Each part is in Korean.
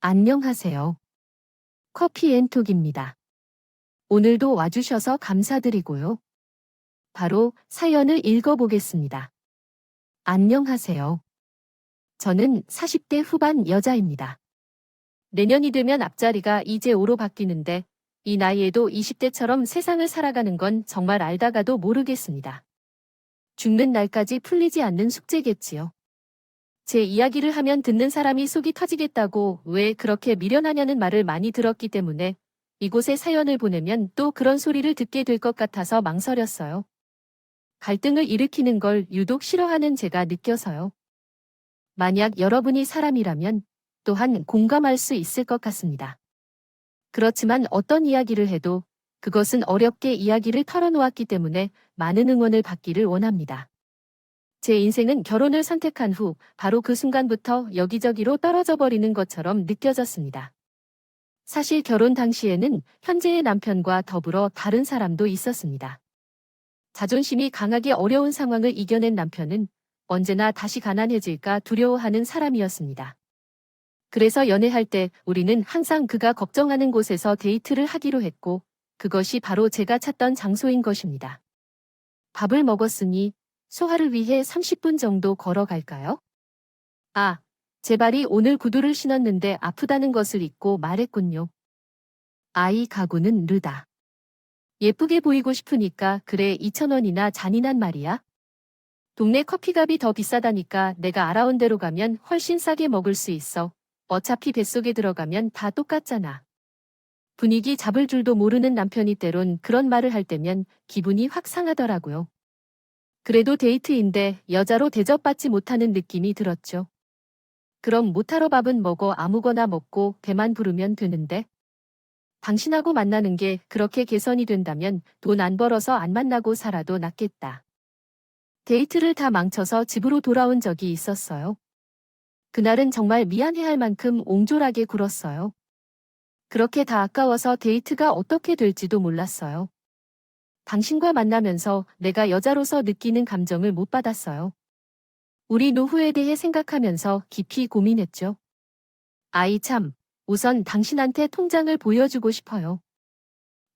안녕하세요. 커피앤톡입니다. 오늘도 와주셔서 감사드리고요. 바로 사연을 읽어보겠습니다. 안녕하세요. 저는 40대 후반 여자입니다. 내년이 되면 앞자리가 이제 5로 바뀌는데 이 나이에도 20대처럼 세상을 살아가는 건 정말 알다가도 모르겠습니다. 죽는 날까지 풀리지 않는 숙제겠지요. 제 이야기를 하면 듣는 사람이 속이 터지겠다고 왜 그렇게 미련하냐는 말을 많이 들었기 때문에 이곳에 사연을 보내면 또 그런 소리를 듣게 될 것 같아서 망설였어요. 갈등을 일으키는 걸 유독 싫어하는 제가 느껴서요. 만약 여러분이 사람이라면 또한 공감할 수 있을 것 같습니다. 그렇지만 어떤 이야기를 해도 그것은 어렵게 이야기를 털어놓았기 때문에 많은 응원을 받기를 원합니다. 제 인생은 결혼을 선택한 후 바로 그 순간부터 여기저기로 떨어져 버리는 것처럼 느껴졌습니다. 사실 결혼 당시에는 현재의 남편과 더불어 다른 사람도 있었습니다. 자존심이 강하게 어려운 상황을 이겨낸 남편은 언제나 다시 가난해질까 두려워하는 사람이었습니다. 그래서 연애할 때 우리는 항상 그가 걱정하는 곳에서 데이트를 하기로 했고 그것이 바로 제가 찾던 장소인 것입니다. 밥을 먹었으니 소화를 위해 30분 정도 걸어갈까요? 아, 제 발이 오늘 구두를 신었는데 아프다는 것을 잊고 말했군요. 아이 가구는 르다. 예쁘게 보이고 싶으니까 그래 2,000원이나 잔인한 말이야? 동네 커피값이 더 비싸다니까 내가 알아온 대로 가면 훨씬 싸게 먹을 수 있어. 어차피 뱃속에 들어가면 다 똑같잖아. 분위기 잡을 줄도 모르는 남편이 때론 그런 말을 할 때면 기분이 확 상하더라고요. 그래도 데이트인데 여자로 대접받지 못하는 느낌이 들었죠. 그럼 못하러 밥은 먹어 아무거나 먹고 배만 부르면 되는데? 당신하고 만나는 게 그렇게 개선이 된다면 돈 안 벌어서 안 만나고 살아도 낫겠다. 데이트를 다 망쳐서 집으로 돌아온 적이 있었어요. 그날은 정말 미안해할 만큼 옹졸하게 굴었어요. 그렇게 다 아까워서 데이트가 어떻게 될지도 몰랐어요. 당신과 만나면서 내가 여자로서 느끼는 감정을 못 받았어요. 우리 노후에 대해 생각하면서 깊이 고민했죠. 아이 참, 우선 당신한테 통장을 보여주고 싶어요.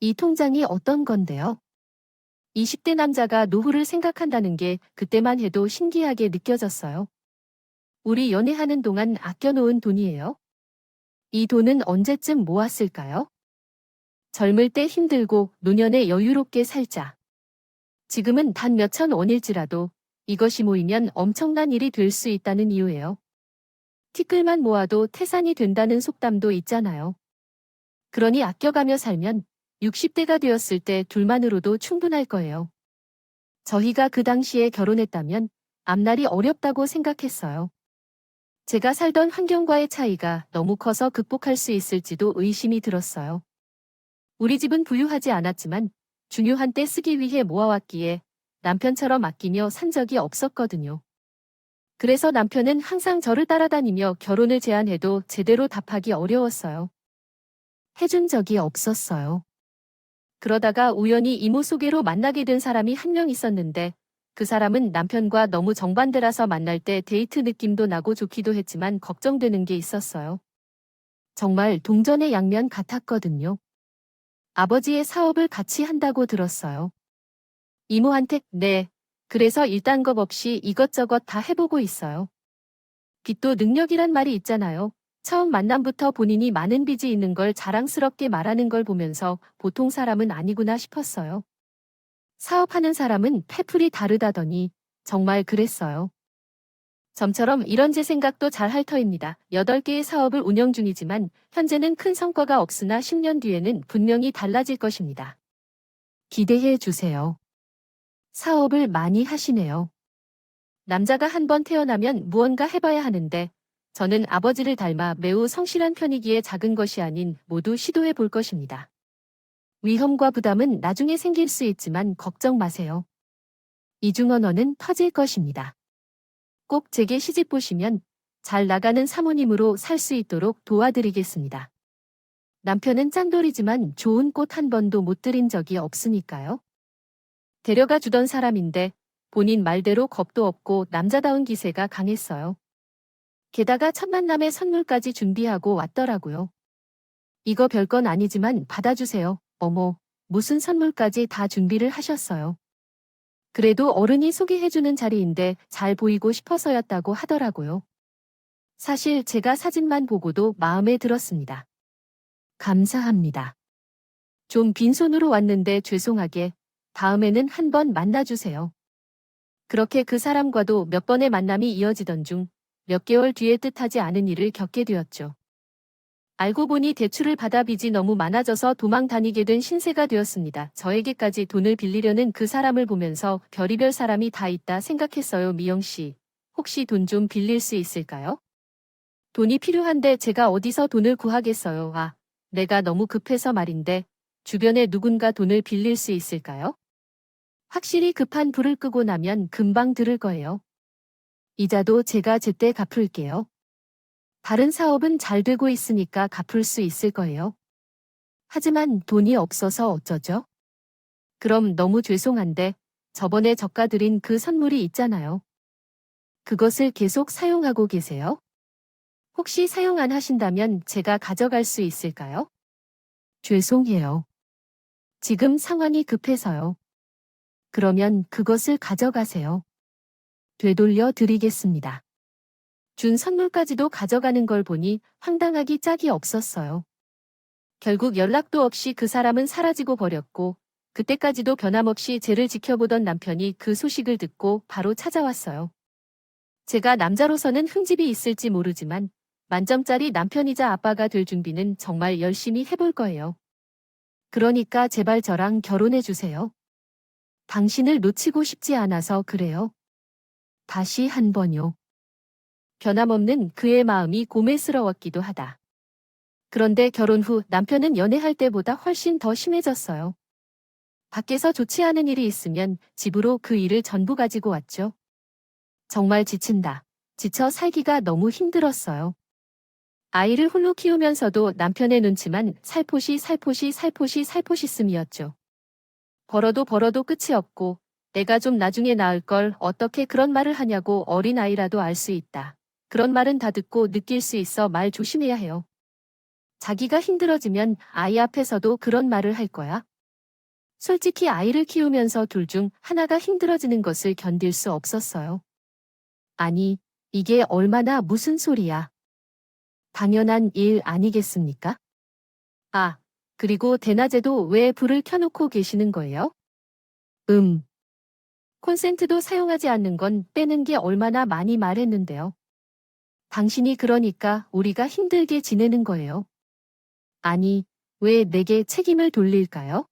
이 통장이 어떤 건데요? 20대 남자가 노후를 생각한다는 게 그때만 해도 신기하게 느껴졌어요. 우리 연애하는 동안 아껴놓은 돈이에요. 이 돈은 언제쯤 모았을까요? 젊을 때 힘들고 노년에 여유롭게 살자. 지금은 단 몇천 원일지라도 이것이 모이면 엄청난 일이 될 수 있다는 이유예요. 티끌만 모아도 태산이 된다는 속담도 있잖아요. 그러니 아껴가며 살면 60대가 되었을 때 둘만으로도 충분할 거예요. 저희가 그 당시에 결혼했다면 앞날이 어렵다고 생각했어요. 제가 살던 환경과의 차이가 너무 커서 극복할 수 있을지도 의심이 들었어요. 우리 집은 부유하지 않았지만 중요한 때 쓰기 위해 모아왔기에 남편처럼 아끼며 산 적이 없었거든요. 그래서 남편은 항상 저를 따라다니며 결혼을 제안해도 제대로 답하기 어려웠어요. 해준 적이 없었어요. 그러다가 우연히 이모 소개로 만나게 된 사람이 한 명 있었는데 그 사람은 남편과 너무 정반대라서 만날 때 데이트 느낌도 나고 좋기도 했지만 걱정되는 게 있었어요. 정말 동전의 양면 같았거든요. 아버지의 사업을 같이 한다고 들었어요. 이모한테 네. 그래서 일단 겁 없이 이것저것 다 해보고 있어요. 빚도 능력이란 말이 있잖아요. 처음 만남부터 본인이 많은 빚이 있는 걸 자랑스럽게 말하는 걸 보면서 보통 사람은 아니구나 싶었어요. 사업하는 사람은 패풀이 다르다더니 정말 그랬어요. 점처럼 이런 제 생각도 잘 할 터입니다. 8개의 사업을 운영 중이지만 현재는 큰 성과가 없으나 10년 뒤에는 분명히 달라질 것입니다. 기대해 주세요. 사업을 많이 하시네요. 남자가 한 번 태어나면 무언가 해봐야 하는데 저는 아버지를 닮아 매우 성실한 편이기에 작은 것이 아닌 모두 시도해 볼 것입니다. 위험과 부담은 나중에 생길 수 있지만 걱정 마세요. 이중 언어는 터질 것입니다. 꼭 제게 시집 보시면 잘 나가는 사모님으로 살 수 있도록 도와드리겠습니다. 남편은 짠돌이지만 좋은 꽃 한 번도 못 드린 적이 없으니까요. 데려가 주던 사람인데 본인 말대로 겁도 없고 남자다운 기세가 강했어요. 게다가 첫 만남에 선물까지 준비하고 왔더라고요. 이거 별건 아니지만 받아주세요. 어머, 무슨 선물까지 다 준비를 하셨어요. 그래도 어른이 소개해주는 자리인데 잘 보이고 싶어서였다고 하더라고요. 사실 제가 사진만 보고도 마음에 들었습니다. 감사합니다. 좀 빈손으로 왔는데 죄송하게 다음에는 한번 만나주세요. 그렇게 그 사람과도 몇 번의 만남이 이어지던 중 몇 개월 뒤에 뜻하지 않은 일을 겪게 되었죠. 알고 보니 대출을 받아 빚이 너무 많아져서 도망 다니게 된 신세가 되었습니다. 저에게까지 돈을 빌리려는 그 사람을 보면서 별의별 사람이 다 있다 생각했어요. 미영 씨, 혹시 돈 좀 빌릴 수 있을까요? 돈이 필요한데 제가 어디서 돈을 구하겠어요. 아, 내가 너무 급해서 말인데 주변에 누군가 돈을 빌릴 수 있을까요? 확실히 급한 불을 끄고 나면 금방 들을 거예요. 이자도 제가 제때 갚을게요. 다른 사업은 잘 되고 있으니까 갚을 수 있을 거예요. 하지만 돈이 없어서 어쩌죠? 그럼 너무 죄송한데 저번에 저가 드린 그 선물이 있잖아요. 그것을 계속 사용하고 계세요? 혹시 사용 안 하신다면 제가 가져갈 수 있을까요? 죄송해요. 지금 상황이 급해서요. 그러면 그것을 가져가세요. 되돌려 드리겠습니다. 준 선물까지도 가져가는 걸 보니 황당하기 짝이 없었어요. 결국 연락도 없이 그 사람은 사라지고 버렸고 그때까지도 변함없이 쟤를 지켜보던 남편이 그 소식을 듣고 바로 찾아왔어요. 제가 남자로서는 흠집이 있을지 모르지만 만점짜리 남편이자 아빠가 될 준비는 정말 열심히 해볼 거예요. 그러니까 제발 저랑 결혼해 주세요. 당신을 놓치고 싶지 않아서 그래요. 다시 한 번요. 변함없는 그의 마음이 고매스러웠기도 하다. 그런데 결혼 후 남편은 연애할 때보다 훨씬 더 심해졌어요. 밖에서 좋지 않은 일이 있으면 집으로 그 일을 전부 가지고 왔죠. 정말 지친다. 지쳐 살기가 너무 힘들었어요. 아이를 홀로 키우면서도 남편의 눈치만 살포시 씀이었죠. 벌어도 끝이 없고 내가 좀 나중에 낳을 걸 어떻게 그런 말을 하냐고 어린아이라도 알 수 있다. 그런 말은 다 듣고 느낄 수 있어 말 조심해야 해요. 자기가 힘들어지면 아이 앞에서도 그런 말을 할 거야. 솔직히 아이를 키우면서 둘 중 하나가 힘들어지는 것을 견딜 수 없었어요. 아니, 이게 얼마나 무슨 소리야. 당연한 일 아니겠습니까? 아, 그리고 대낮에도 왜 불을 켜놓고 계시는 거예요? 콘센트도 사용하지 않는 건 빼는 게 얼마나 많이 말했는데요. 당신이 그러니까 우리가 힘들게 지내는 거예요. 아니, 왜 내게 책임을 돌릴까요?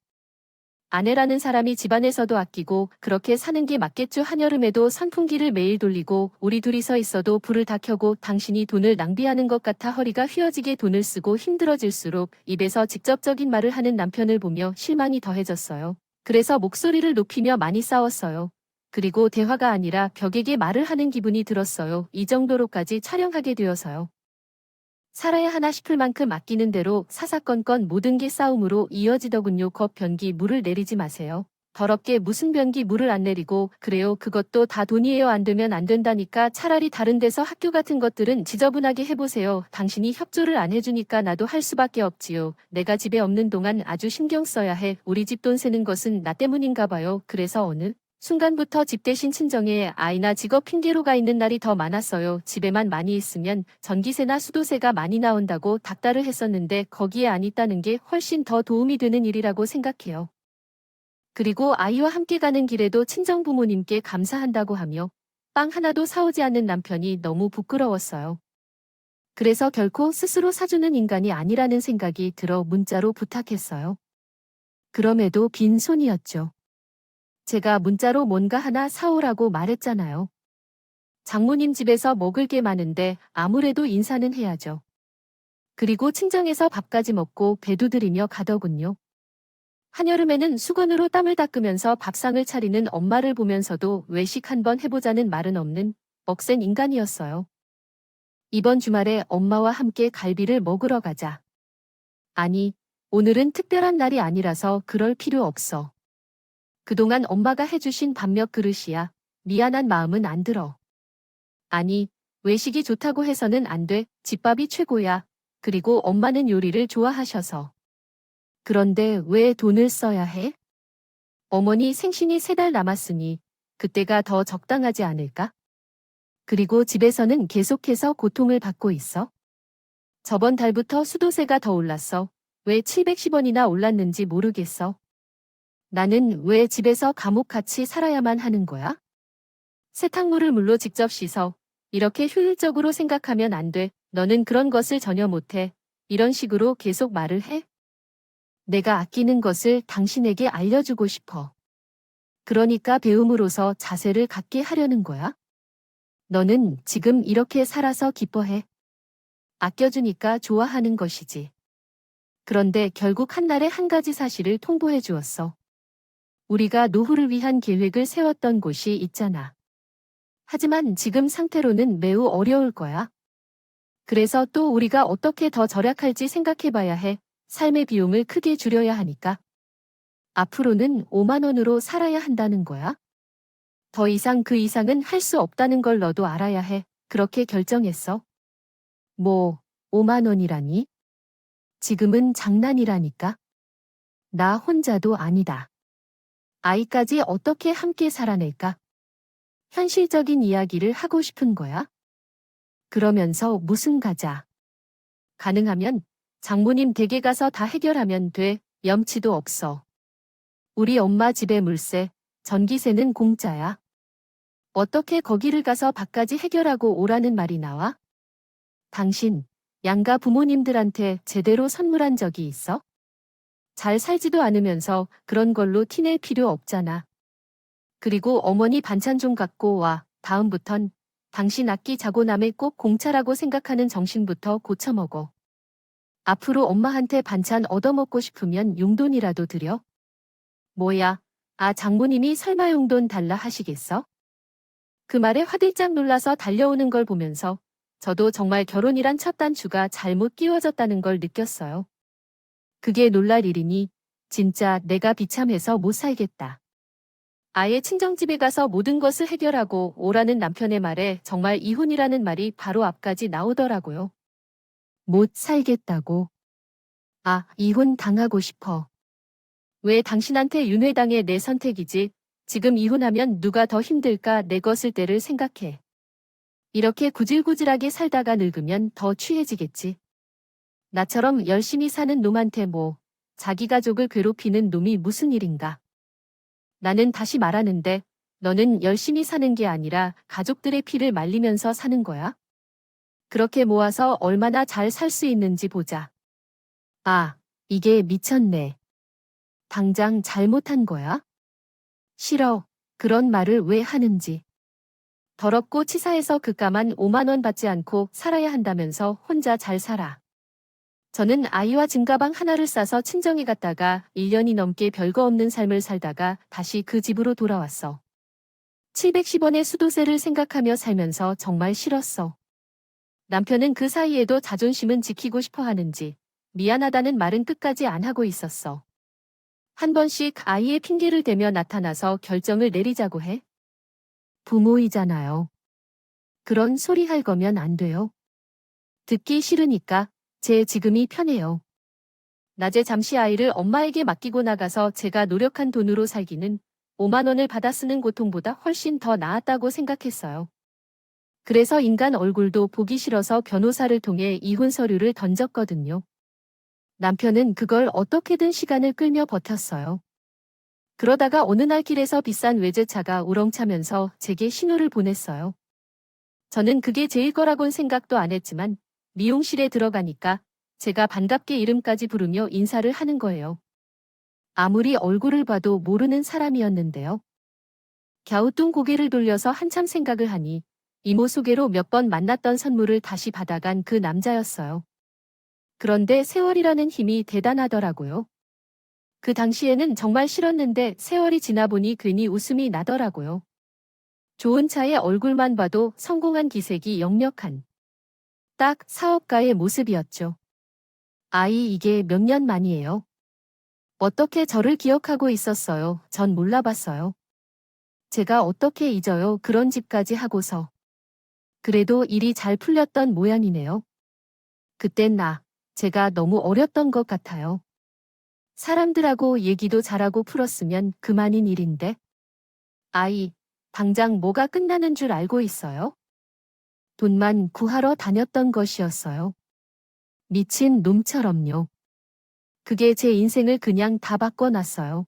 아내라는 사람이 집안에서도 아끼고 그렇게 사는 게 맞겠죠. 한여름에도 선풍기를 매일 돌리고 우리 둘이서 있어도 불을 다 켜고 당신이 돈을 낭비하는 것 같아 허리가 휘어지게 돈을 쓰고 힘들어질수록 입에서 직접적인 말을 하는 남편을 보며 실망이 더해졌어요. 그래서 목소리를 높이며 많이 싸웠어요. 그리고 대화가 아니라 벽에게 말을 하는 기분이 들었어요. 이 정도로까지 촬영하게 되어서요. 살아야 하나 싶을 만큼 아끼는 대로 사사건건 모든 게 싸움으로 이어지더군요. 겁 변기 물을 내리지 마세요. 더럽게 무슨 변기 물을 안 내리고 그래요. 그것도 다 돈이에요. 안 되면 안 된다니까. 차라리 다른 데서 학교 같은 것들은 지저분하게 해보세요. 당신이 협조를 안 해주니까 나도 할 수밖에 없지요. 내가 집에 없는 동안 아주 신경 써야 해. 우리 집 돈 세는 것은 나 때문인가 봐요. 그래서 어느 순간부터 집 대신 친정에 아이나 직업 핑계로 가 있는 날이 더 많았어요. 집에만 많이 있으면 전기세나 수도세가 많이 나온다고 닥달을 했었는데 거기에 안 있다는 게 훨씬 더 도움이 되는 일이라고 생각해요. 그리고 아이와 함께 가는 길에도 친정 부모님께 감사한다고 하며 빵 하나도 사오지 않는 남편이 너무 부끄러웠어요. 그래서 결코 스스로 사주는 인간이 아니라는 생각이 들어 문자로 부탁했어요. 그럼에도 빈손이었죠. 제가 문자로 뭔가 하나 사오라고 말했잖아요. 장모님 집에서 먹을 게 많은데 아무래도 인사는 해야죠. 그리고 친정에서 밥까지 먹고 배두드리며 가더군요. 한여름에는 수건으로 땀을 닦으면서 밥상을 차리는 엄마를 보면서도 외식 한번 해보자는 말은 없는 억센 인간이었어요. 이번 주말에 엄마와 함께 갈비를 먹으러 가자. 아니, 오늘은 특별한 날이 아니라서 그럴 필요 없어. 그동안 엄마가 해주신 밥 몇 그릇이야. 미안한 마음은 안 들어. 아니, 외식이 좋다고 해서는 안 돼. 집밥이 최고야. 그리고 엄마는 요리를 좋아하셔서. 그런데 왜 돈을 써야 해? 어머니 생신이 3달 남았으니 그때가 더 적당하지 않을까? 그리고 집에서는 계속해서 고통을 받고 있어. 저번 달부터 수도세가 더 올랐어. 왜 710원이나 올랐는지 모르겠어. 나는 왜 집에서 감옥같이 살아야만 하는 거야? 세탁물을 물로 직접 씻어. 이렇게 효율적으로 생각하면 안 돼. 너는 그런 것을 전혀 못해. 이런 식으로 계속 말을 해. 내가 아끼는 것을 당신에게 알려주고 싶어. 그러니까 배움으로써 자세를 갖게 하려는 거야? 너는 지금 이렇게 살아서 기뻐해. 아껴주니까 좋아하는 것이지. 그런데 결국 한날에 한 가지 사실을 통보해 주었어. 우리가 노후를 위한 계획을 세웠던 곳이 있잖아. 하지만 지금 상태로는 매우 어려울 거야. 그래서 또 우리가 어떻게 더 절약할지 생각해 봐야 해. 삶의 비용을 크게 줄여야 하니까. 앞으로는 5만 원으로 살아야 한다는 거야. 더 이상 그 이상은 할 수 없다는 걸 너도 알아야 해. 그렇게 결정했어. 뭐, 5만 원이라니? 지금은 장난이라니까. 나 혼자도 아니다. 아이까지 어떻게 함께 살아낼까? 현실적인 이야기를 하고 싶은 거야? 그러면서 무슨 가자. 가능하면 장모님 댁에 가서 다 해결하면 돼. 염치도 없어. 우리 엄마 집에 물세, 전기세는 공짜야. 어떻게 거기를 가서 밥까지 해결하고 오라는 말이 나와? 당신, 양가 부모님들한테 제대로 선물한 적이 있어? 잘 살지도 않으면서 그런 걸로 티낼 필요 없잖아. 그리고 어머니 반찬 좀 갖고 와. 다음부턴 당신 악기 자고 남을 꼭 공짜라고 생각하는 정신부터 고쳐먹어. 앞으로 엄마한테 반찬 얻어먹고 싶으면 용돈이라도 드려. 뭐야, 장모님이 설마 용돈 달라 하시겠어? 그 말에 화들짝 놀라서 달려오는 걸 보면서 저도 정말 결혼이란 첫 단추가 잘못 끼워졌다는 걸 느꼈어요. 그게 놀랄 일이니 진짜 내가 비참해서 못 살겠다. 아예 친정집에 가서 모든 것을 해결하고 오라는 남편의 말에 정말 이혼이라는 말이 바로 앞까지 나오더라고요. 못 살겠다고. 이혼 당하고 싶어. 왜 당신한테 윤회당해 내 선택이지. 지금 이혼하면 누가 더 힘들까 내 것을 때를 생각해. 이렇게 구질구질하게 살다가 늙으면 더 취해지겠지. 나처럼 열심히 사는 놈한테 뭐, 자기 가족을 괴롭히는 놈이 무슨 일인가. 나는 다시 말하는데, 너는 열심히 사는 게 아니라 가족들의 피를 말리면서 사는 거야. 그렇게 모아서 얼마나 잘 살 수 있는지 보자. 이게 미쳤네. 당장 잘못한 거야? 싫어. 그런 말을 왜 하는지. 더럽고 치사해서 그까만 5만 원 받지 않고 살아야 한다면서 혼자 잘 살아. 저는 아이와 짐가방 하나를 싸서 친정에 갔다가 1년이 넘게 별거 없는 삶을 살다가 다시 그 집으로 돌아왔어. 710원의 수도세를 생각하며 살면서 정말 싫었어. 남편은 그 사이에도 자존심은 지키고 싶어 하는지 미안하다는 말은 끝까지 안 하고 있었어. 한 번씩 아이의 핑계를 대며 나타나서 결정을 내리자고 해. 부모이잖아요. 그런 소리 할 거면 안 돼요. 듣기 싫으니까 제 지금이 편해요. 낮에 잠시 아이를 엄마에게 맡기고 나가서 제가 노력한 돈으로 살기는 5만 원을 받아 쓰는 고통보다 훨씬 더 나았다고 생각했어요. 그래서 인간 얼굴도 보기 싫어서 변호사를 통해 이혼 서류를 던졌거든요. 남편은 그걸 어떻게든 시간을 끌며 버텼어요. 그러다가 어느 날 길에서 비싼 외제차가 우렁차면서 제게 신호를 보냈어요. 저는 그게 제일 거라곤 생각도 안 했지만 미용실에 들어가니까 제가 반갑게 이름까지 부르며 인사를 하는 거예요. 아무리 얼굴을 봐도 모르는 사람이었는데요. 갸우뚱 고개를 돌려서 한참 생각을 하니 이모 소개로 몇 번 만났던 선물을 다시 받아간 그 남자였어요. 그런데 세월이라는 힘이 대단하더라고요. 그 당시에는 정말 싫었는데 세월이 지나 보니 괜히 웃음이 나더라고요. 좋은 차의 얼굴만 봐도 성공한 기색이 역력한 딱 사업가의 모습이었죠. 이게 몇 년 만이에요. 어떻게 저를 기억하고 있었어요? 전 몰라봤어요. 제가 어떻게 잊어요? 그런 집까지 하고서. 그래도 일이 잘 풀렸던 모양이네요. 그땐 제가 너무 어렸던 것 같아요. 사람들하고 얘기도 잘하고 풀었으면 그만인 일인데. 아이, 당장 뭐가 끝나는 줄 알고 있어요? 돈만 구하러 다녔던 것이었어요. 미친 놈처럼요. 그게 제 인생을 그냥 다 바꿔놨어요.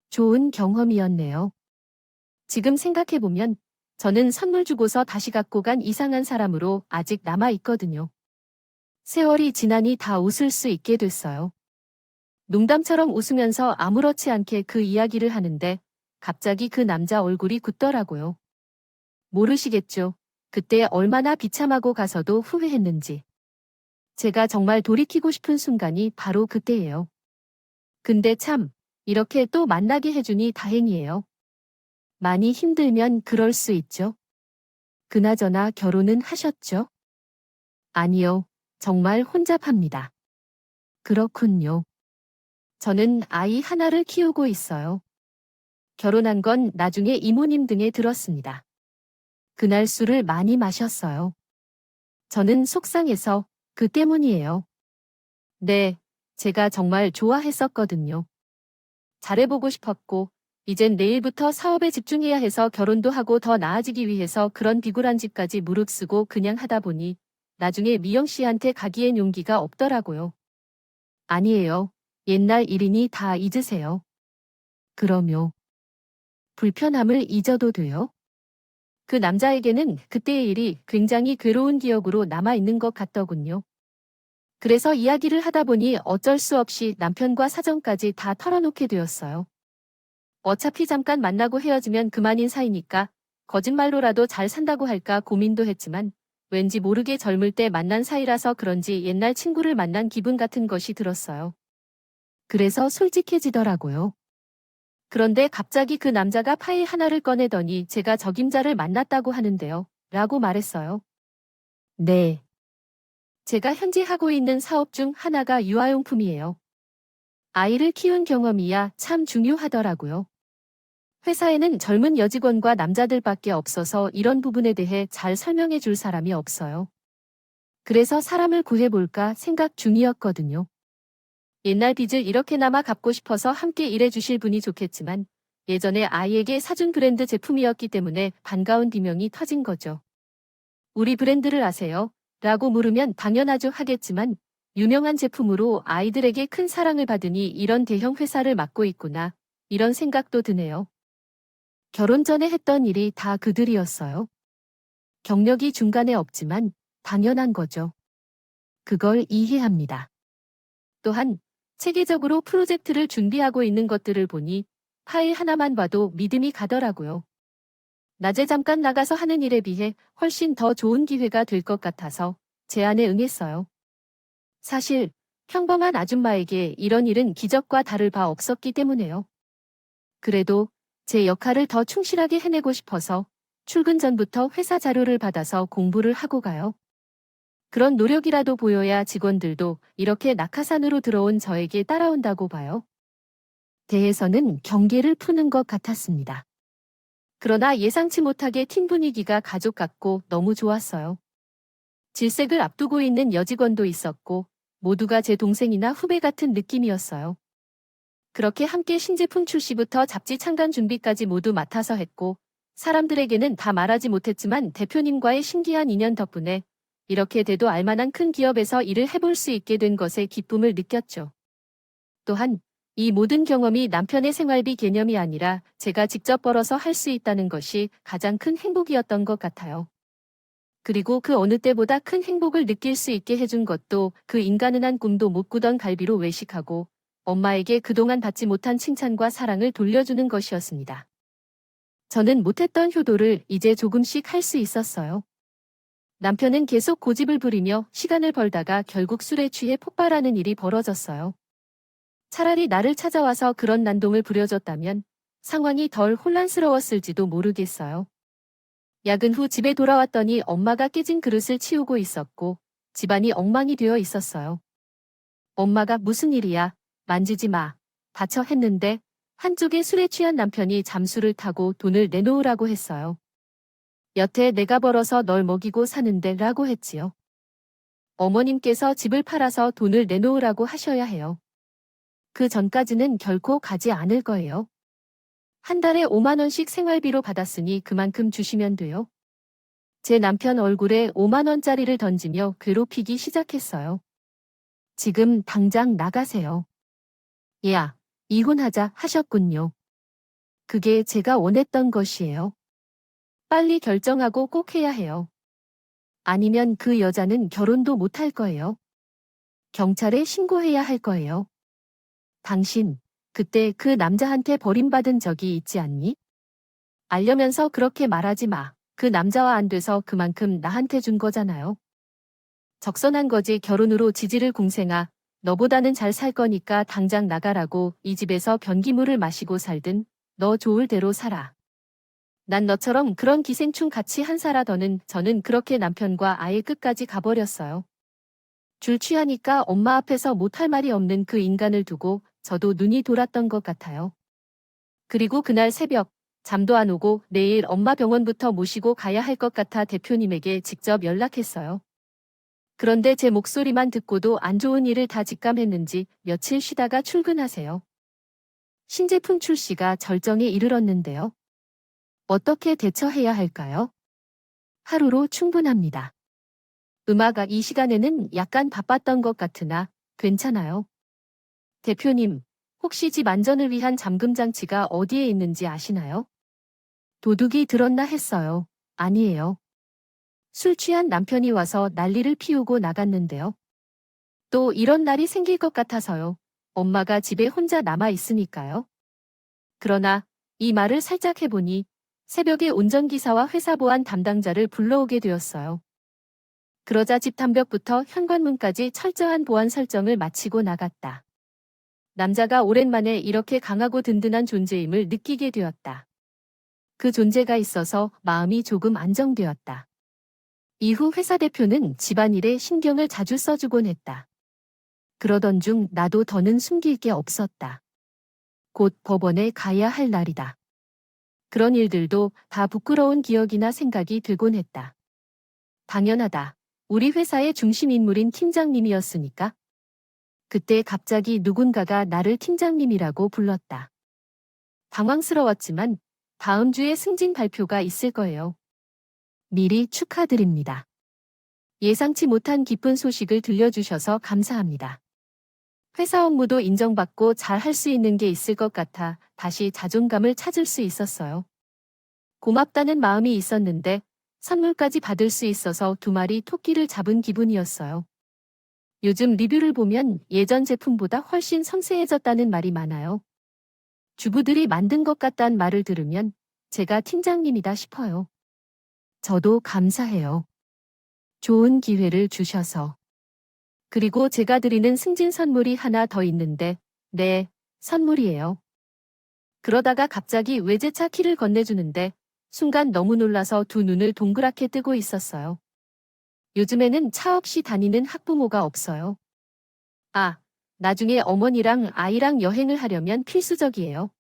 좋은 경험이었네요. 지금 생각해보면 저는 선물 주고서 다시 갖고 간 이상한 사람으로 아직 남아있거든요. 세월이 지나니 다 웃을 수 있게 됐어요. 농담처럼 웃으면서 아무렇지 않게 그 이야기를 하는데 갑자기 그 남자 얼굴이 굳더라고요. 모르시겠죠? 그때 얼마나 비참하고 가서도 후회했는지. 제가 정말 돌이키고 싶은 순간이 바로 그때예요. 근데 참, 이렇게 또 만나게 해주니 다행이에요. 많이 힘들면 그럴 수 있죠. 그나저나 결혼은 하셨죠? 아니요, 정말 혼잡합니다. 그렇군요. 저는 아이 하나를 키우고 있어요. 결혼한 건 나중에 이모님 등에 들었습니다. 그날 술을 많이 마셨어요. 저는 속상해서 그 때문이에요. 네, 제가 정말 좋아했었거든요. 잘해보고 싶었고, 이젠 내일부터 사업에 집중해야 해서 결혼도 하고 더 나아지기 위해서 그런 비굴한 집까지 무릅쓰고 그냥 하다 보니 나중에 미영 씨한테 가기엔 용기가 없더라고요. 아니에요. 옛날 일이니 다 잊으세요. 그럼요. 불편함을 잊어도 돼요? 그 남자에게는 그때의 일이 굉장히 괴로운 기억으로 남아있는 것 같더군요. 그래서 이야기를 하다 보니 어쩔 수 없이 남편과 사정까지 다 털어놓게 되었어요. 어차피 잠깐 만나고 헤어지면 그만인 사이니까 거짓말로라도 잘 산다고 할까 고민도 했지만 왠지 모르게 젊을 때 만난 사이라서 그런지 옛날 친구를 만난 기분 같은 것이 들었어요. 그래서 솔직해지더라고요. 그런데 갑자기 그 남자가 파일 하나를 꺼내더니 제가 적임자를 만났다고 하는데요. 라고 말했어요. 네. 제가 현재 하고 있는 사업 중 하나가 유아용품이에요. 아이를 키운 경험이야 참 중요하더라고요. 회사에는 젊은 여직원과 남자들밖에 없어서 이런 부분에 대해 잘 설명해 줄 사람이 없어요. 그래서 사람을 구해볼까 생각 중이었거든요. 옛날 빚을 이렇게나마 갚고 싶어서 함께 일해 주실 분이 좋겠지만 예전에 아이에게 사준 브랜드 제품이었기 때문에 반가운 비명이 터진 거죠. 우리 브랜드를 아세요? 라고 물으면 당연하죠 하겠지만 유명한 제품으로 아이들에게 큰 사랑을 받으니 이런 대형 회사를 맡고 있구나. 이런 생각도 드네요. 결혼 전에 했던 일이 다 그들이었어요. 경력이 중간에 없지만 당연한 거죠. 그걸 이해합니다. 또한 체계적으로 프로젝트를 준비하고 있는 것들을 보니 파일 하나만 봐도 믿음이 가더라고요. 낮에 잠깐 나가서 하는 일에 비해 훨씬 더 좋은 기회가 될 것 같아서 제안에 응했어요. 사실 평범한 아줌마에게 이런 일은 기적과 다를 바 없었기 때문에요. 그래도 제 역할을 더 충실하게 해내고 싶어서 출근 전부터 회사 자료를 받아서 공부를 하고 가요. 그런 노력이라도 보여야 직원들도 이렇게 낙하산으로 들어온 저에게 따라온다고 봐요. 대에서는 경계를 푸는 것 같았습니다. 그러나 예상치 못하게 팀 분위기가 가족 같고 너무 좋았어요. 질색을 앞두고 있는 여직원도 있었고 모두가 제 동생이나 후배 같은 느낌이었어요. 그렇게 함께 신제품 출시부터 잡지 창간 준비까지 모두 맡아서 했고 사람들에게는 다 말하지 못했지만 대표님과의 신기한 인연 덕분에 이렇게 돼도 알만한 큰 기업에서 일을 해볼 수 있게 된 것에 기쁨을 느꼈죠. 또한 이 모든 경험이 남편의 생활비 개념이 아니라 제가 직접 벌어서 할 수 있다는 것이 가장 큰 행복이었던 것 같아요. 그리고 그 어느 때보다 큰 행복을 느낄 수 있게 해준 것도 그 인간은 한 꿈도 못 꾸던 갈비로 외식하고 엄마에게 그동안 받지 못한 칭찬과 사랑을 돌려주는 것이었습니다. 저는 못했던 효도를 이제 조금씩 할 수 있었어요. 남편은 계속 고집을 부리며 시간을 벌다가 결국 술에 취해 폭발하는 일이 벌어졌어요. 차라리 나를 찾아와서 그런 난동을 부려줬다면 상황이 덜 혼란스러웠을지도 모르겠어요. 야근 후 집에 돌아왔더니 엄마가 깨진 그릇을 치우고 있었고 집안이 엉망이 되어 있었어요. 엄마가 무슨 일이야? 만지지 마. 다쳐 했는데 한쪽에 술에 취한 남편이 잠수를 타고 돈을 내놓으라고 했어요. 여태 내가 벌어서 널 먹이고 사는데 라고 했지요. 어머님께서 집을 팔아서 돈을 내놓으라고 하셔야 해요. 그 전까지는 결코 가지 않을 거예요. 한 달에 5만 원씩 생활비로 받았으니 그만큼 주시면 돼요. 제 남편 얼굴에 5만 원짜리를 던지며 괴롭히기 시작했어요. 지금 당장 나가세요. 야, 이혼하자 하셨군요. 그게 제가 원했던 것이에요. 빨리 결정하고 꼭 해야 해요. 아니면 그 여자는 결혼도 못할 거예요. 경찰에 신고해야 할 거예요. 당신, 그때 그 남자한테 버림받은 적이 있지 않니? 알려면서 그렇게 말하지 마. 그 남자와 안 돼서 그만큼 나한테 준 거잖아요. 적선한 거지 결혼으로 지지를 공생아. 너보다는 잘 살 거니까 당장 나가라고 이 집에서 변기물을 마시고 살든 너 좋을 대로 살아. 난 너처럼 그런 기생충 같이 한 살아더는 저는 그렇게 남편과 아예 끝까지 가버렸어요. 줄 취하니까 엄마 앞에서 못할 말이 없는 그 인간을 두고 저도 눈이 돌았던 것 같아요. 그리고 그날 새벽 잠도 안 오고 내일 엄마 병원부터 모시고 가야 할 것 같아 대표님에게 직접 연락했어요. 그런데 제 목소리만 듣고도 안 좋은 일을 다 직감했는지 며칠 쉬다가 출근하세요. 신제품 출시가 절정에 이르렀는데요. 어떻게 대처해야 할까요? 하루로 충분합니다. 음악가 이 시간에는 약간 바빴던 것 같으나 괜찮아요. 대표님, 혹시 집 안전을 위한 잠금 장치가 어디에 있는지 아시나요? 도둑이 들었나 했어요. 아니에요. 술 취한 남편이 와서 난리를 피우고 나갔는데요. 또 이런 날이 생길 것 같아서요. 엄마가 집에 혼자 남아 있으니까요. 그러나 이 말을 살짝 해보니 새벽에 운전기사와 회사 보안 담당자를 불러오게 되었어요. 그러자 집 담벽부터 현관문까지 철저한 보안 설정을 마치고 나갔다. 남자가 오랜만에 이렇게 강하고 든든한 존재임을 느끼게 되었다. 그 존재가 있어서 마음이 조금 안정되었다. 이후 회사 대표는 집안일에 신경을 자주 써주곤 했다. 그러던 중 나도 더는 숨길 게 없었다. 곧 법원에 가야 할 날이다. 그런 일들도 다 부끄러운 기억이나 생각이 들곤 했다. 당연하다. 우리 회사의 중심 인물인 팀장님이었으니까. 그때 갑자기 누군가가 나를 팀장님이라고 불렀다. 당황스러웠지만 다음 주에 승진 발표가 있을 거예요. 미리 축하드립니다. 예상치 못한 기쁜 소식을 들려주셔서 감사합니다. 회사 업무도 인정받고 잘 할 수 있는 게 있을 것 같아 다시 자존감을 찾을 수 있었어요. 고맙다는 마음이 있었는데 선물까지 받을 수 있어서 두 마리 토끼를 잡은 기분이었어요. 요즘 리뷰를 보면 예전 제품보다 훨씬 섬세해졌다는 말이 많아요. 주부들이 만든 것 같다는 말을 들으면 제가 팀장님이다 싶어요. 저도 감사해요. 좋은 기회를 주셔서. 그리고 제가 드리는 승진 선물이 하나 더 있는데, 네, 선물이에요. 그러다가 갑자기 외제차 키를 건네주는데, 순간 너무 놀라서 두 눈을 동그랗게 뜨고 있었어요. 요즘에는 차 없이 다니는 학부모가 없어요. 아, 나중에 어머니랑 아이랑 여행을 하려면 필수적이에요.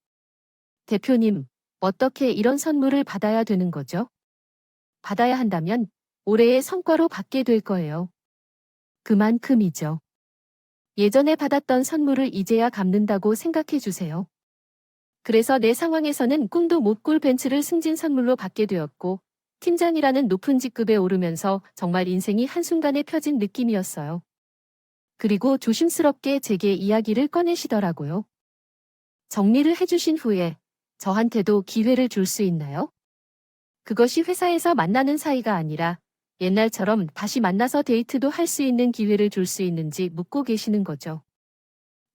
대표님, 어떻게 이런 선물을 받아야 되는 거죠? 받아야 한다면 올해의 성과로 받게 될 거예요. 그만큼이죠. 예전에 받았던 선물을 이제야 갚는다고 생각해 주세요. 그래서 내 상황에서는 꿈도 못 꿀 벤츠를 승진 선물로 받게 되었고, 팀장이라는 높은 직급에 오르면서 정말 인생이 한순간에 펴진 느낌이었어요. 그리고 조심스럽게 제게 이야기를 꺼내시더라고요. 정리를 해주신 후에 저한테도 기회를 줄 수 있나요? 그것이 회사에서 만나는 사이가 아니라 옛날처럼 다시 만나서 데이트도 할 수 있는 기회를 줄 수 있는지 묻고 계시는 거죠.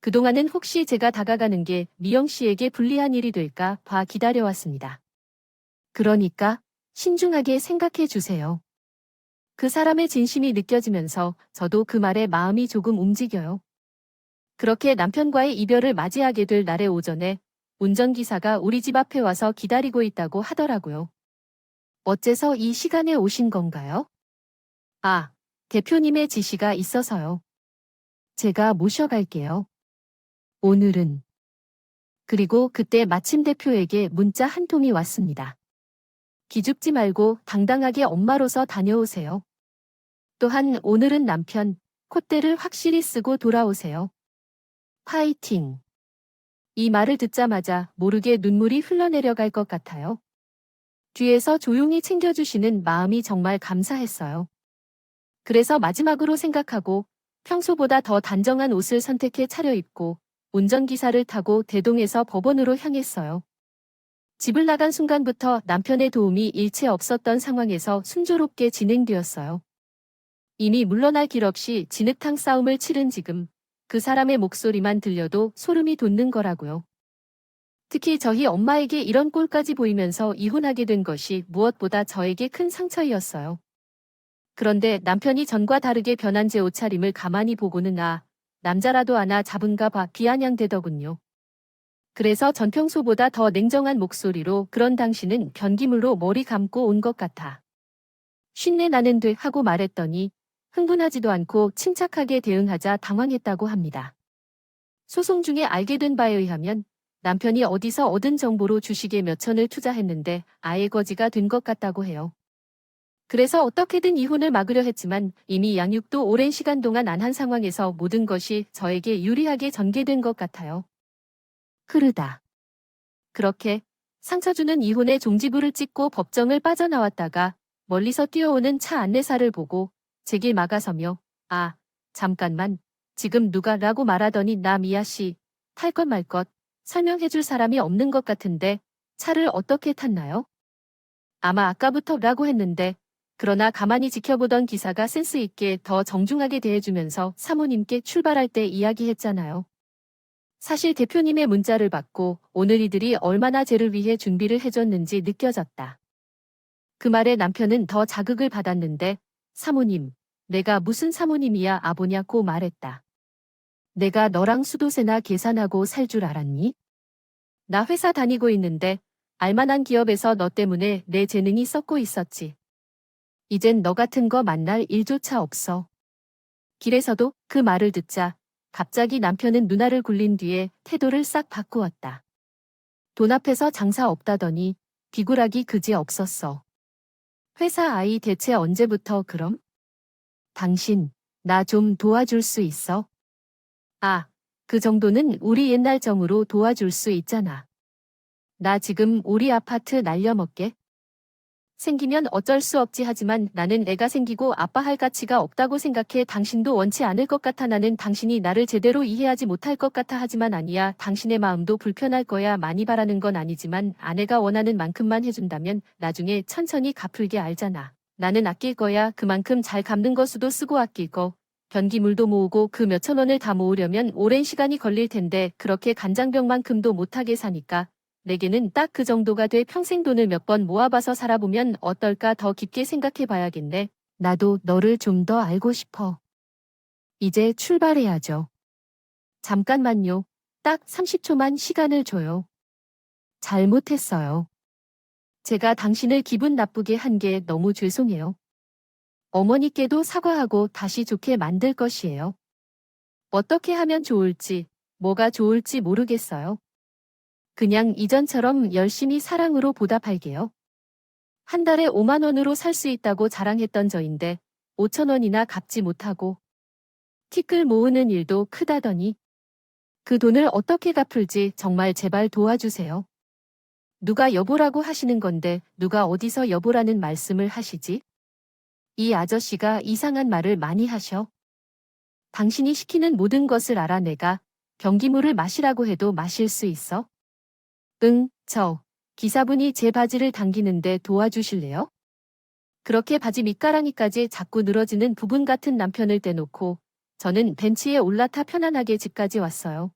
그동안은 혹시 제가 다가가는 게 미영 씨에게 불리한 일이 될까 봐 기다려왔습니다. 그러니까 신중하게 생각해 주세요. 그 사람의 진심이 느껴지면서 저도 그 말에 마음이 조금 움직여요. 그렇게 남편과의 이별을 맞이하게 될 날의 오전에 운전기사가 우리 집 앞에 와서 기다리고 있다고 하더라고요. 어째서 이 시간에 오신 건가요? 아, 대표님의 지시가 있어서요. 제가 모셔갈게요. 오늘은. 그리고 그때 마침 대표에게 문자 한 통이 왔습니다. 기죽지 말고 당당하게 엄마로서 다녀오세요. 또한 오늘은 남편, 콧대를 확실히 쓰고 돌아오세요. 파이팅! 이 말을 듣자마자 모르게 눈물이 흘러내려갈 것 같아요. 뒤에서 조용히 챙겨주시는 마음이 정말 감사했어요. 그래서 마지막으로 생각하고 평소보다 더 단정한 옷을 선택해 차려입고 운전기사를 타고 대동에서 법원으로 향했어요. 집을 나간 순간부터 남편의 도움이 일체 없었던 상황에서 순조롭게 진행되었어요. 이미 물러날 길 없이 진흙탕 싸움을 치른 지금 그 사람의 목소리만 들려도 소름이 돋는 거라고요. 특히 저희 엄마에게 이런 꼴까지 보이면서 이혼하게 된 것이 무엇보다 저에게 큰 상처이었어요. 그런데 남편이 전과 다르게 변한 제 옷차림을 가만히 보고는 남자라도 하나 잡은가 봐 비아냥대더군요. 그래서 전 평소보다 더 냉정한 목소리로 그런 당신은 변기물로 머리 감고 온 것 같아. 쉰내 나는 듯 하고 말했더니 흥분하지도 않고 침착하게 대응하자 당황했다고 합니다. 소송 중에 알게 된 바에 의하면 남편이 어디서 얻은 정보로 주식에 몇 천을 투자했는데 아예 거지가 된 것 같다고 해요. 그래서 어떻게든 이혼을 막으려 했지만 이미 양육도 오랜 시간 동안 안 한 상황에서 모든 것이 저에게 유리하게 전개된 것 같아요. 흐르다. 그렇게 상처 주는 이혼의 종지부를 찍고 법정을 빠져나왔다가 멀리서 뛰어오는 차 안내사를 보고 제 길 막아서며 잠깐만 지금 누가 라고 말하더니 나 미아씨 탈 것 말 것 설명해줄 사람이 없는 것 같은데 차를 어떻게 탔나요? 아마 아까부터 라고 했는데 그러나 가만히 지켜보던 기사가 센스 있게 더 정중하게 대해주면서 사모님께 출발할 때 이야기했잖아요. 사실 대표님의 문자를 받고 오늘 이들이 얼마나 쟤를 위해 준비를 해줬는지 느껴졌다. 그 말에 남편은 더 자극을 받았는데 사모님, 내가 무슨 사모님이야 아보냐고 말했다. 내가 너랑 수도세나 계산하고 살 줄 알았니? 나 회사 다니고 있는데 알만한 기업에서 너 때문에 내 재능이 썩고 있었지. 이젠 너 같은 거 만날 일조차 없어. 길에서도 그 말을 듣자 갑자기 남편은 누나를 굴린 뒤에 태도를 싹 바꾸었다. 돈 앞에서 장사 없다더니 비굴하기 그지 없었어. 회사 아이 대체 언제부터 그럼? 당신, 나 좀 도와줄 수 있어? 그 정도는 우리 옛날 정으로 도와줄 수 있잖아. 나 지금 우리 아파트 날려먹게? 생기면 어쩔 수 없지 하지만 나는 애가 생기고 아빠할 가치가 없다고 생각해. 당신도 원치 않을 것 같아. 나는 당신이 나를 제대로 이해하지 못할 것 같아. 하지만 아니야. 당신의 마음도 불편할 거야. 많이 바라는 건 아니지만 아내가 원하는 만큼만 해준다면 나중에 천천히 갚을게 알잖아. 나는 아낄 거야. 그만큼 잘 갚는 거 수도 쓰고 아낄 거. 변기물도 모으고 그 몇천 원을 다 모으려면 오랜 시간이 걸릴 텐데 그렇게 간장병만큼도 못하게 사니까 내게는 딱 그 정도가 돼. 평생 돈을 몇 번 모아봐서 살아보면 어떨까. 더 깊게 생각해 봐야겠네. 나도 너를 좀 더 알고 싶어. 이제 출발해야죠. 잠깐만요. 딱 30초만 시간을 줘요. 잘못했어요. 제가 당신을 기분 나쁘게 한 게 너무 죄송해요. 어머니께도 사과하고 다시 좋게 만들 것이에요. 어떻게 하면 좋을지, 뭐가 좋을지 모르겠어요. 그냥 이전처럼 열심히 사랑으로 보답할게요. 한 달에 5만 원으로 살 수 있다고 자랑했던 저인데 5천 원이나 갚지 못하고 티끌 모으는 일도 크다더니 그 돈을 어떻게 갚을지 정말 제발 도와주세요. 누가 여보라고 하시는 건데 누가 어디서 여보라는 말씀을 하시지? 이 아저씨가 이상한 말을 많이 하셔. 당신이 시키는 모든 것을 알아. 내가 변기물을 마시라고 해도 마실 수 있어? 응, 기사분이 제 바지를 당기는데 도와주실래요? 그렇게 바지 밑가랑이까지 자꾸 늘어지는 부분 같은 남편을 떼놓고 저는 벤치에 올라타 편안하게 집까지 왔어요.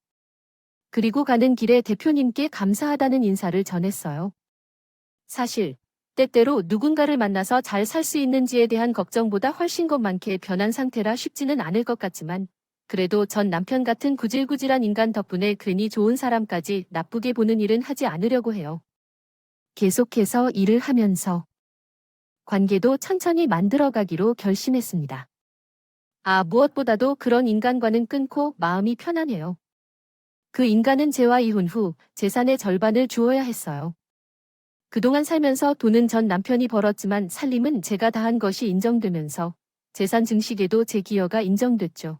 그리고 가는 길에 대표님께 감사하다는 인사를 전했어요. 사실 때때로 누군가를 만나서 잘 살 수 있는지에 대한 걱정보다 훨씬 것 많게 변한 상태라 쉽지는 않을 것 같지만 그래도 전 남편 같은 구질구질한 인간 덕분에 괜히 좋은 사람까지 나쁘게 보는 일은 하지 않으려고 해요. 계속해서 일을 하면서 관계도 천천히 만들어가기로 결심했습니다. 무엇보다도 그런 인간과는 끊고 마음이 편안해요. 그 인간은 제와 이혼 후 재산의 절반을 주어야 했어요. 그동안 살면서 돈은 전 남편이 벌었지만 살림은 제가 다 한 것이 인정되면서 재산 증식에도 제 기여가 인정됐죠.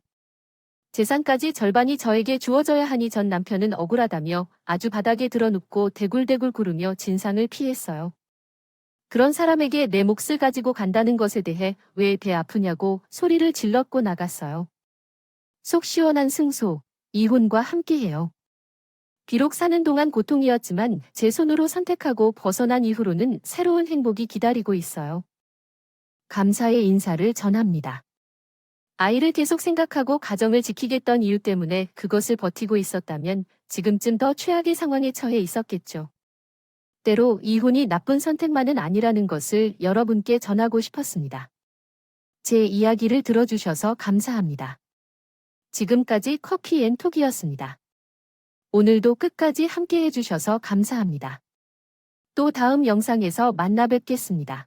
재산까지 절반이 저에게 주어져야 하니 전 남편은 억울하다며 아주 바닥에 드러눕고 대굴대굴 구르며 진상을 피했어요. 그런 사람에게 내 몫을 가지고 간다는 것에 대해 왜 배 아프냐고 소리를 질렀고 나갔어요. 속 시원한 승소, 이혼과 함께해요. 비록 사는 동안 고통이었지만 제 손으로 선택하고 벗어난 이후로는 새로운 행복이 기다리고 있어요. 감사의 인사를 전합니다. 아이를 계속 생각하고 가정을 지키겠던 이유 때문에 그것을 버티고 있었다면 지금쯤 더 최악의 상황에 처해 있었겠죠. 때로 이혼이 나쁜 선택만은 아니라는 것을 여러분께 전하고 싶었습니다. 제 이야기를 들어주셔서 감사합니다. 지금까지 커피앤톡이었습니다. 오늘도 끝까지 함께 해주셔서 감사합니다. 또 다음 영상에서 만나 뵙겠습니다.